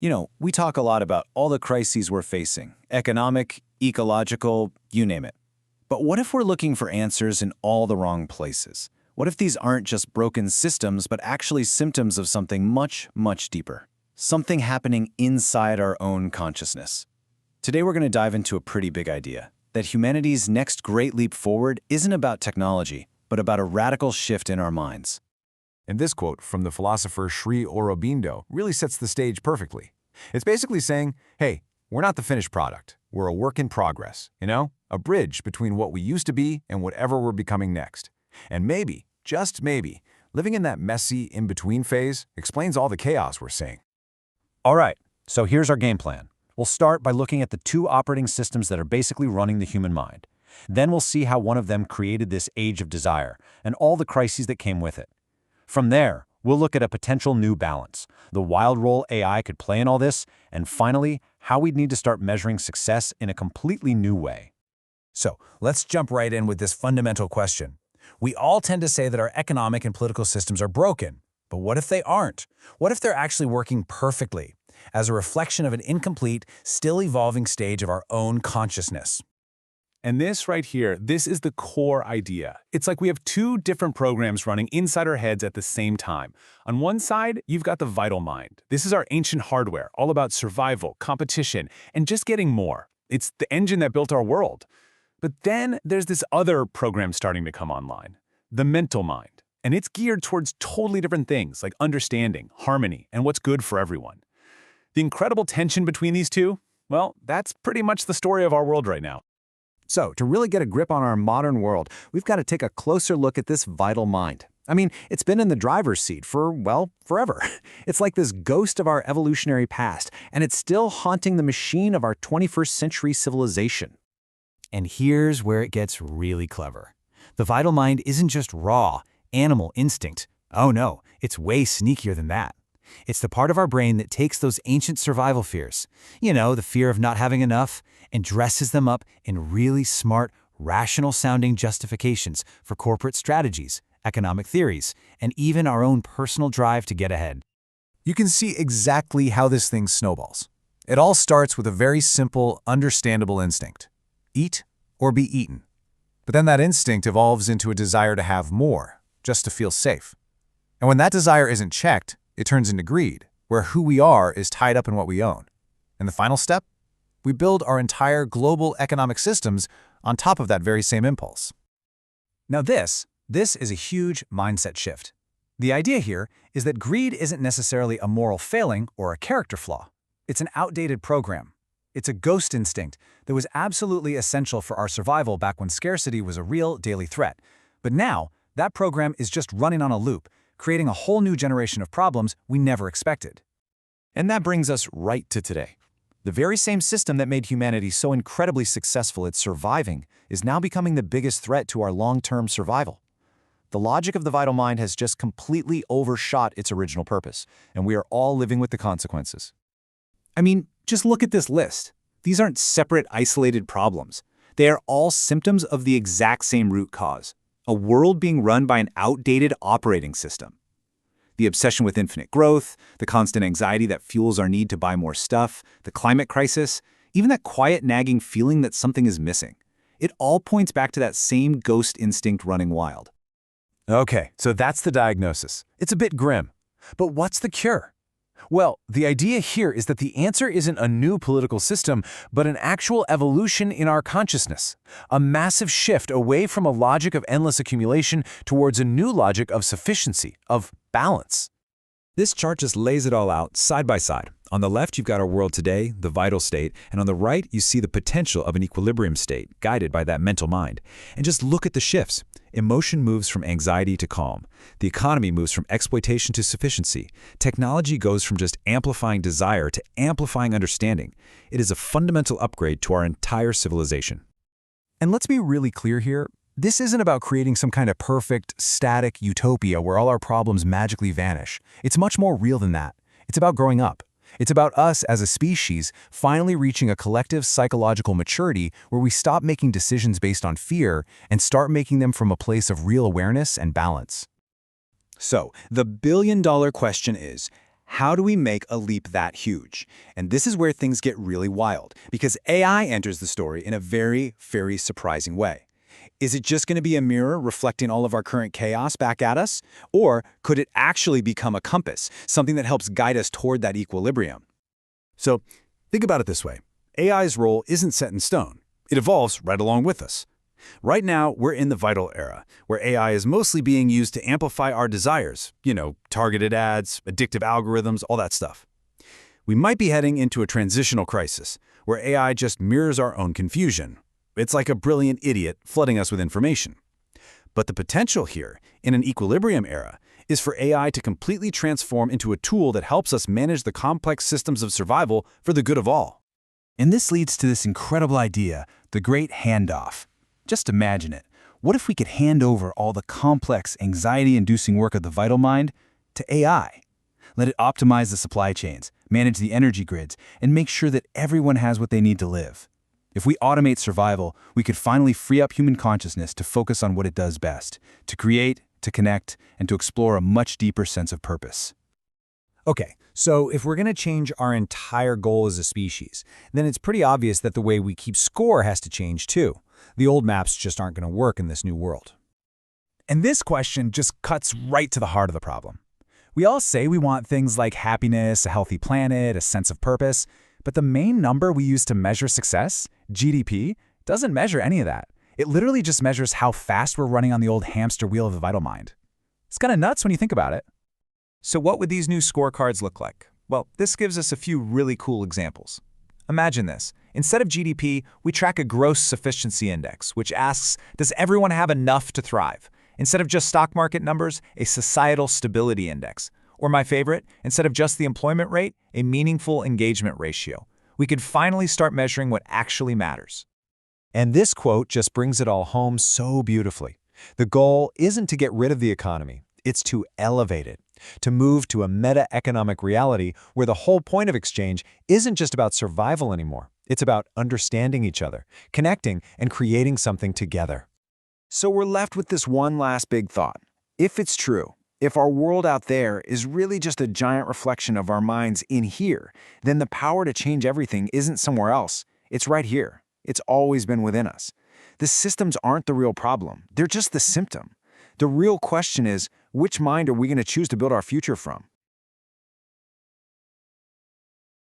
We talk a lot about all the crises we're facing, economic, ecological, you name it. But what if we're looking for answers in all the wrong places? What if these aren't just broken systems, but actually symptoms of something much, much deeper? Something happening inside our own consciousness. Today we're going to dive into a pretty big idea, that humanity's next great leap forward isn't about technology, but about a radical shift in our minds. And this quote from the philosopher Sri Aurobindo really sets the stage perfectly. It's basically saying, hey, we're not the finished product. We're a work in progress, a bridge between what we used to be and whatever we're becoming next. And maybe, just maybe, living in that messy in-between phase explains all the chaos we're seeing. All right, so here's our game plan. We'll start by looking at the two operating systems that are basically running the human mind. Then we'll see how one of them created this age of desire and all the crises that came with it. From there, we'll look at a potential new balance, the wild role AI could play in all this, and finally, how we'd need to start measuring success in a completely new way. So, let's jump right in with this fundamental question. We all tend to say that our economic and political systems are broken, but what if they aren't? What if they're actually working perfectly, as a reflection of an incomplete, still evolving stage of our own consciousness? And this right here, this is the core idea. It's like we have two different programs running inside our heads at the same time. On one side, you've got the vital mind. This is our ancient hardware, all about survival, competition, and just getting more. It's the engine that built our world. But then there's this other program starting to come online, the mental mind. And it's geared towards totally different things like understanding, harmony, and what's good for everyone. The incredible tension between these two, well, that's pretty much the story of our world right now. So, to really get a grip on our modern world, we've got to take a closer look at this vital mind. I mean, it's been in the driver's seat for, well, forever. It's like this ghost of our evolutionary past, and it's still haunting the machine of our 21st century civilization. And here's where it gets really clever. The vital mind isn't just raw, animal instinct. Oh no, it's way sneakier than that. It's the part of our brain that takes those ancient survival fears, the fear of not having enough, and dresses them up in really smart, rational-sounding justifications for corporate strategies, economic theories, and even our own personal drive to get ahead. You can see exactly how this thing snowballs. It all starts with a very simple, understandable instinct. Eat or be eaten. But then that instinct evolves into a desire to have more, just to feel safe. And when that desire isn't checked, it turns into greed, where who we are is tied up in what we own. And the final step? We build our entire global economic systems on top of that very same impulse. Now this is a huge mindset shift. The idea here is that greed isn't necessarily a moral failing or a character flaw. It's an outdated program. It's a ghost instinct that was absolutely essential for our survival back when scarcity was a real daily threat. But now, that program is just running on a loop, creating a whole new generation of problems we never expected. And that brings us right to today. The very same system that made humanity so incredibly successful at surviving is now becoming the biggest threat to our long-term survival. The logic of the vital mind has just completely overshot its original purpose, and we are all living with the consequences. I mean, just look at this list. These aren't separate, isolated problems. They are all symptoms of the exact same root cause, a world being run by an outdated operating system. The obsession with infinite growth, the constant anxiety that fuels our need to buy more stuff, the climate crisis, even that quiet nagging feeling that something is missing. It all points back to that same ghost instinct running wild. Okay, so that's the diagnosis. It's a bit grim. But what's the cure? Well, the idea here is that the answer isn't a new political system, but an actual evolution in our consciousness. A massive shift away from a logic of endless accumulation towards a new logic of sufficiency, of balance. This chart just lays it all out side by side. On the left, you've got our world today, the vital state, and on the right, you see the potential of an equilibrium state, guided by that mental mind. And just look at the shifts. Emotion moves from anxiety to calm. The economy moves from exploitation to sufficiency. Technology goes from just amplifying desire to amplifying understanding. It is a fundamental upgrade to our entire civilization. And let's be really clear here. This isn't about creating some kind of perfect, static utopia where all our problems magically vanish. It's much more real than that. It's about growing up. It's about us as a species finally reaching a collective psychological maturity where we stop making decisions based on fear and start making them from a place of real awareness and balance. So, the billion-dollar question is, how do we make a leap that huge? And this is where things get really wild, because AI enters the story in a very, very surprising way. Is it just going to be a mirror reflecting all of our current chaos back at us? Or could it actually become a compass, something that helps guide us toward that equilibrium? So, think about it this way. AI's role isn't set in stone. It evolves right along with us. Right now, we're in the vital era, where AI is mostly being used to amplify our desires, targeted ads, addictive algorithms, all that stuff. We might be heading into a transitional crisis, where AI just mirrors our own confusion. It's like a brilliant idiot flooding us with information. But the potential here, in an equilibrium era, is for AI to completely transform into a tool that helps us manage the complex systems of survival for the good of all. And this leads to this incredible idea, the great handoff. Just imagine it. What if we could hand over all the complex, anxiety-inducing work of the vital mind to AI? Let it optimize the supply chains, manage the energy grids, and make sure that everyone has what they need to live. If we automate survival, we could finally free up human consciousness to focus on what it does best, to create, to connect, and to explore a much deeper sense of purpose. Okay, so if we're going to change our entire goal as a species, then it's pretty obvious that the way we keep score has to change too. The old maps just aren't going to work in this new world. And this question just cuts right to the heart of the problem. We all say we want things like happiness, a healthy planet, a sense of purpose, but the main number we use to measure success, GDP, doesn't measure any of that. It literally just measures how fast we're running on the old hamster wheel of the vital mind. It's kind of nuts when you think about it. So what would these new scorecards look like? Well, this gives us a few really cool examples. Imagine this. Instead of GDP, we track a gross sufficiency index, which asks, does everyone have enough to thrive? Instead of just stock market numbers, a societal stability index. Or my favorite, instead of just the employment rate, a meaningful engagement ratio. We could finally start measuring what actually matters. And this quote just brings it all home so beautifully. The goal isn't to get rid of the economy, it's to elevate it, to move to a meta-economic reality where the whole point of exchange isn't just about survival anymore. It's about understanding each other, connecting, and creating something together. So we're left with this one last big thought. If it's true, if our world out there is really just a giant reflection of our minds in here, then the power to change everything isn't somewhere else. It's right here. It's always been within us. The systems aren't the real problem. They're just the symptom. The real question is, which mind are we going to choose to build our future from?